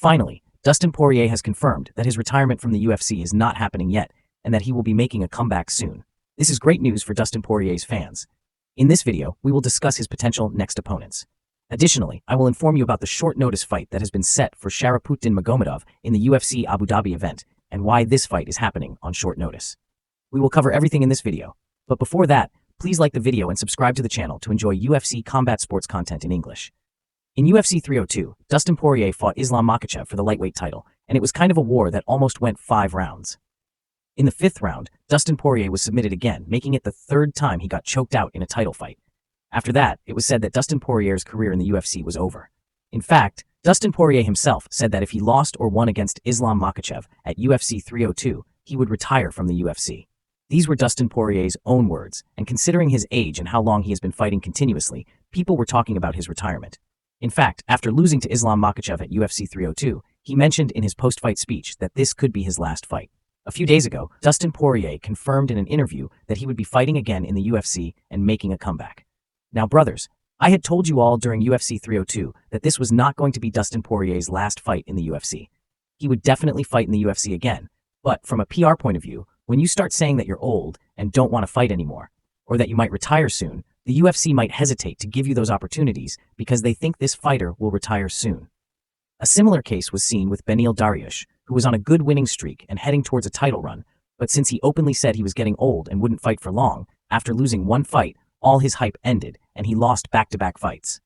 Finally, Dustin Poirier has confirmed that his retirement from the UFC is not happening yet, and that he will be making a comeback soon. This is great news for Dustin Poirier's fans. In this video, we will discuss his potential next opponents. Additionally, I will inform you about the short notice fight that has been set for Sharaputdin Magomedov in the UFC Abu Dhabi event, and why this fight is happening on short notice. We will cover everything in this video. But before that, please like the video and subscribe to the channel to enjoy UFC combat sports content in English. In UFC 302, Dustin Poirier fought Islam Makhachev for the lightweight title, and it was kind of a war that almost went 5 rounds. In the 5th round, Dustin Poirier was submitted again, making it the 3rd time he got choked out in a title fight. After that, it was said that Dustin Poirier's career in the UFC was over. In fact, Dustin Poirier himself said that if he lost or won against Islam Makhachev at UFC 302, he would retire from the UFC. These were Dustin Poirier's own words, and considering his age and how long he has been fighting continuously, people were talking about his retirement. In fact, after losing to Islam Makhachev at UFC 302, he mentioned in his post-fight speech that this could be his last fight. A few days ago, Dustin Poirier confirmed in an interview that he would be fighting again in the UFC and making a comeback. Now, brothers, I had told you all during UFC 302 that this was not going to be Dustin Poirier's last fight in the UFC. He would definitely fight in the UFC again, but from a PR point of view, when you start saying that you're old and don't want to fight anymore, or that you might retire soon, the UFC might hesitate to give you those opportunities because they think this fighter will retire soon. A similar case was seen with Beneil Dariush, who was on a good winning streak and heading towards a title run, but since he openly said he was getting old and wouldn't fight for long, after losing one fight, all his hype ended and he lost back-to-back fights.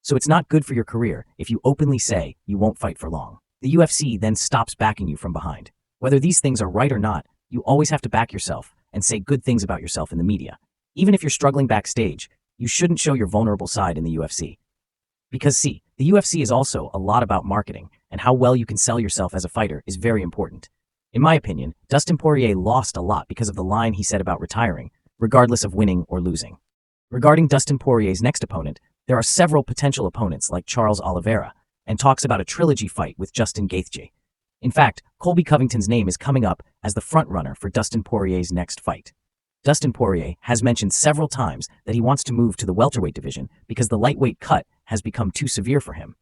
So it's not good for your career if you openly say you won't fight for long. The UFC then stops backing you from behind. Whether these things are right or not, you always have to back yourself and say good things about yourself in the media. Even if you're struggling backstage, you shouldn't show your vulnerable side in the UFC. Because see, the UFC is also a lot about marketing, and how well you can sell yourself as a fighter is very important. In my opinion, Dustin Poirier lost a lot because of the line he said about retiring, regardless of winning or losing. Regarding Dustin Poirier's next opponent, there are several potential opponents like Charles Oliveira, and talks about a trilogy fight with Justin Gaethje. In fact, Colby Covington's name is coming up as the frontrunner for Dustin Poirier's next fight. Dustin Poirier has mentioned several times that he wants to move to the welterweight division because the lightweight cut has become too severe for him.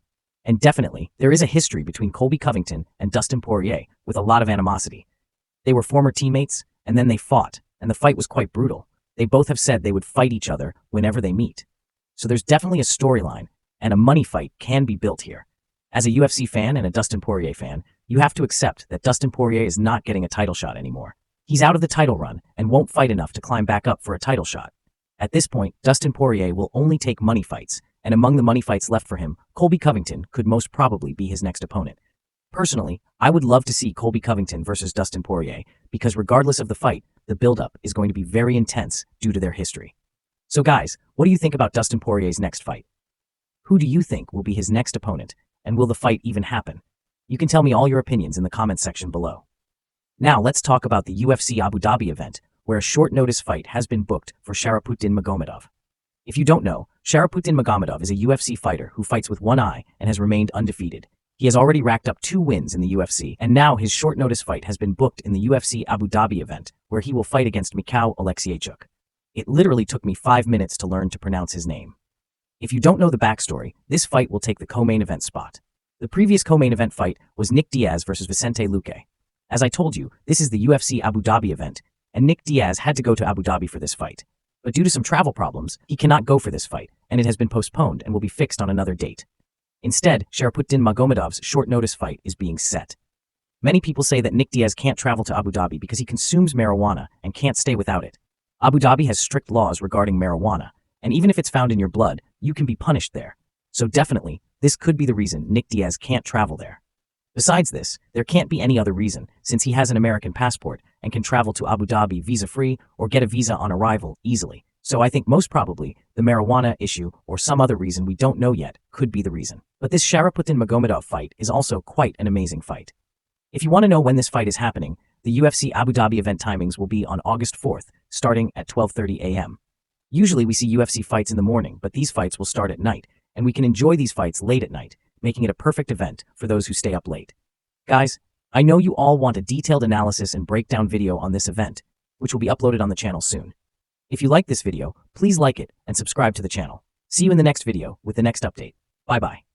And definitely, there is a history between Colby Covington and Dustin Poirier with a lot of animosity. They were former teammates, and then they fought, and the fight was quite brutal. They both have said they would fight each other whenever they meet. So there's definitely a storyline, and a money fight can be built here. As a UFC fan and a Dustin Poirier fan, you have to accept that Dustin Poirier is not getting a title shot anymore. He's out of the title run and won't fight enough to climb back up for a title shot. At this point, Dustin Poirier will only take money fights, and among the money fights left for him, Colby Covington could most probably be his next opponent. Personally, I would love to see Colby Covington versus Dustin Poirier, because regardless of the fight, the build-up is going to be very intense due to their history. So guys, what do you think about Dustin Poirier's next fight? Who do you think will be his next opponent, and will the fight even happen? You can tell me all your opinions in the comments section below. Now let's talk about the UFC Abu Dhabi event, where a short notice fight has been booked for Sharaputdin Magomedov. If you don't know, Sharaputdin Magomedov is a UFC fighter who fights with one eye and has remained undefeated. He has already racked up 2 wins in the UFC, and now his short notice fight has been booked in the UFC Abu Dhabi event, where he will fight against Mikhail Aleksiejczuk. It literally took me 5 minutes to learn to pronounce his name. If you don't know the backstory, this fight will take the co-main event spot. The previous co-main event fight was Nick Diaz versus Vicente Luque. As I told you, this is the UFC Abu Dhabi event, and Nick Diaz had to go to Abu Dhabi for this fight. But due to some travel problems, he cannot go for this fight, and it has been postponed and will be fixed on another date. Instead, Sharaputdin Magomedov's short notice fight is being set. Many people say that Nick Diaz can't travel to Abu Dhabi because he consumes marijuana and can't stay without it. Abu Dhabi has strict laws regarding marijuana, and even if it's found in your blood, you can be punished there. So definitely, this could be the reason Nick Diaz can't travel there. Besides this, there can't be any other reason, since he has an American passport and can travel to Abu Dhabi visa-free or get a visa on arrival easily. So I think most probably, the marijuana issue or some other reason we don't know yet could be the reason. But this Sharaputdin Magomedov fight is also quite an amazing fight. If you want to know when this fight is happening, the UFC Abu Dhabi event timings will be on August 4th, starting at 12:30 a.m. Usually we see UFC fights in the morning, but these fights will start at night, and we can enjoy these fights late at night, making it a perfect event for those who stay up late. Guys, I know you all want a detailed analysis and breakdown video on this event, which will be uploaded on the channel soon. If you like this video, please like it and subscribe to the channel. See you in the next video with the next update. Bye-bye.